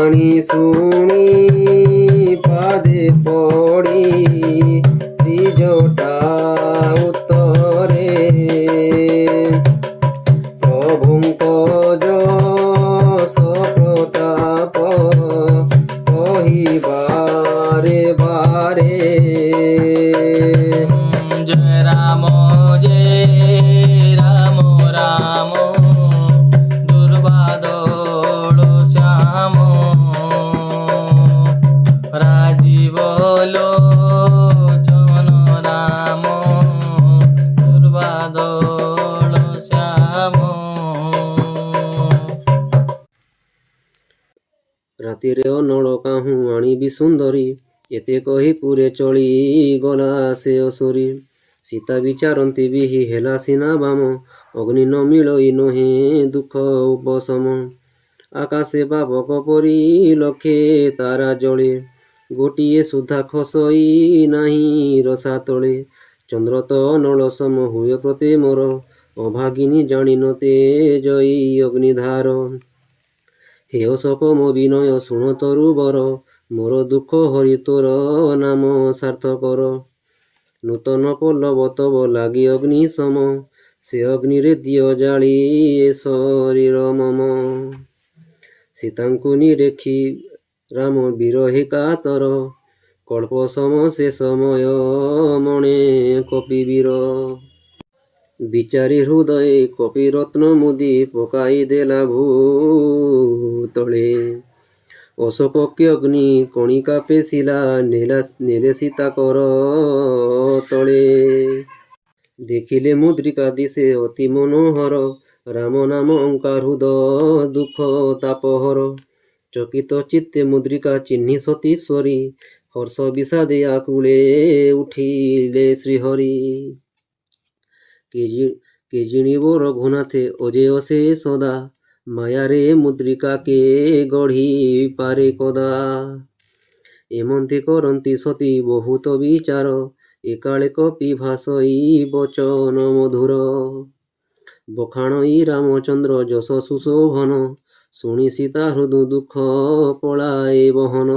বাণী শুনি পাদে পড়ি ত্রিজটা উত্তরে প্রভুଙ୍କ যশ প্রতাপ কহিবারে বারে জয় রাম রাম দুর্বাদল শ্যাম রাজীব লোচন রাম দুর্বাদল শ্যাম। ରାତିରେ ଅନଳ କାହୁଁ ଆଣିବି ସୁନ୍ଦରୀ ଏତେ କହି ପୁରେ ଚଳି ଗଲା ସେ ଅସୁରୀ ସୀତା ବିଚାରନ୍ତି ବିହି ହେଲା ସିନା ବାମ ଅଗ୍ନି ନ ମିଳଇ ନୁହେଁ ଦୁଃଖ ଉପଶମ ଆକାଶେ ବାବକ ପରି ଲକ୍ଷେ ତାରା ଜଳେ ଗୋଟିଏ ସୁଧା ଖସଇ ନାହିଁ ରସା ତଳେ ଚନ୍ଦ୍ର ତ ନଳ ସମ ହୁଏ ପ୍ରତି ମୋର ଅଭାଗିନୀ ଜାଣିନତେ ଜୟୀ ଅଗ୍ନିଧାର হে অଶୋକ ମୋ ବିନୟ ଶୁଣ ତରୁ ବର ମୋର ଦୁଃଖ ହରି ତୋର ନାମ ସାର୍ଥକର ନୂତନ ପଲ୍ଲବ ତବ ଲାଗି ଅଗ୍ନି ସମ ସେ ଅଗ୍ନିରେ ଦିଅ ଜାଳି ଏ ଶରୀର ମମ ସୀତାଙ୍କୁ ନିରେଖି ରାମ ବିରହୀ କାତର କଳ୍ପ ସମ ସେ ସମୟ ମଣେ କପିବୀର ବିଚାରି ହୃଦୟ କପି ରତ୍ନ ମୁଦି ପକାଇ ଦେଲା ଭୂତଳେ ଅଶୋକ କି ଅଗ୍ନି କଣିକା ପେଶିଲା ନେଲେ ସୀତା କର ତଳେ ଦେଖିଲେ ମୁଦ୍ରିକା ଦିଶେ ଅତି ମନୋହର ରାମ ନାମ ଅଙ୍କା ହୃଦ ଦୁଃଖ ତାପହର ଚକିତ ଚିତ୍ତେ ମୁଦ୍ରିକା ଚିହ୍ନି ସତୀଶ୍ୱରୀ ହର୍ଷ ବିଷାଦେ ଆକୁଳେ ଉଠିଲେ ଶ୍ରୀହରି কে জিଣିব রঘুনাথে অজেয় সে সদা মায়ারে মুদ্রিকা কে গঢ়ি পারে কদা এমন্তে করন্তি সতী বহুত বিচার একাଳେ কপি ভাষই বচন মধুর বখাণই রামচন্দ্র যশ সুশোভন শুଣି সীতা হৃদু দুঃଖ পଳାଏ বহନ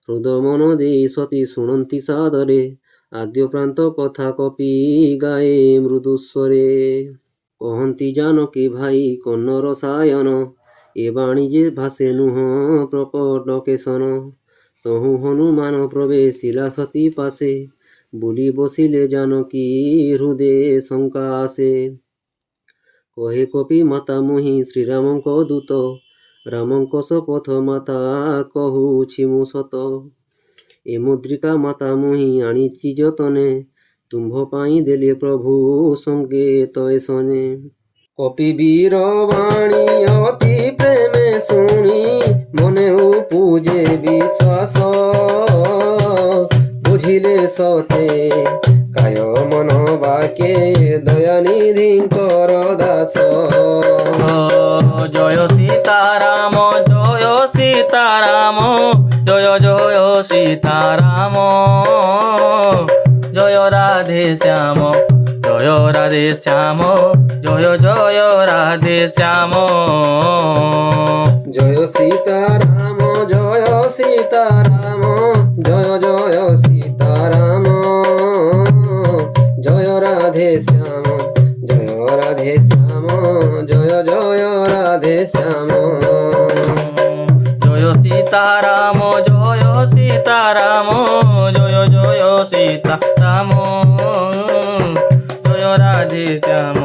ହୃଦ ମନ ଦେଇ ସତୀ ଶୁଣନ୍ତି ସାଦରେ ଆଦ୍ୟ ପ୍ରାନ୍ତ କଥା କପି ଗାଏ ମୃଦୁସ୍ୱରେ କହନ୍ତି ଜାନକୀ ଭାଇ କନ୍ନର ସାୟନ ଏ ବାଣୀ ଯେ ଭାଷେ ନୁହଁ ପ୍ରକଟ କେଶନ ତହୁଁ ହନୁମାନ ପ୍ରବେଶିଲା ସତୀ ପାଶେ ବୁଲି ବସିଲେ ଜାନକୀ ହୃଦେ ଶଙ୍କା ଆସେ କହେ କପି ମାତା ମୁହିଁ ଶ୍ରୀରାମଙ୍କ ଦୂତ ରାମଙ୍କ ଶପଥ ମାତା କହୁଛି ମୁଁ ସତ ଏ ମୁଦ୍ରିକା ମାତା ମୁହିଁ ଆଣିଛି ଯତନେ ତୁମ୍ଭ ପାଇଁ ଦେଲେ ପ୍ରଭୁ ସଙ୍ଗେତ ଏସନେ କପିବୀର ବାଣୀ ଅତି ପ୍ରେମେ ଶୁଣି ମନେ ଉପୂଜେ ବିଶ୍ୱାସ ବୁଝିଲେ ସତେ କାୟ ମନ ବାକେ ଦୟାନିଧିଙ୍କର ଦାସ জয় সীতারাম জয় সীতারাম জয় জয় সীতারাম জয় রাধে শ্যাম জয় রাধে শ্যাম জয় জয় রাধে শ্যাম জয় সীতারাম জয় সীতারাম জয় জয় সীতারাম জয় রাধে শ্যাম জয় রাধে শ্যাম জয় জয় রাধে শ্যাম জয় সীতারাম জয় সীতারাম জয় জয় সীতারাম জয় রাধে শ্যাম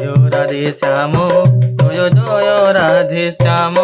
জয় রাধে শ্যাম জয় জয় রাধে শ্যাম।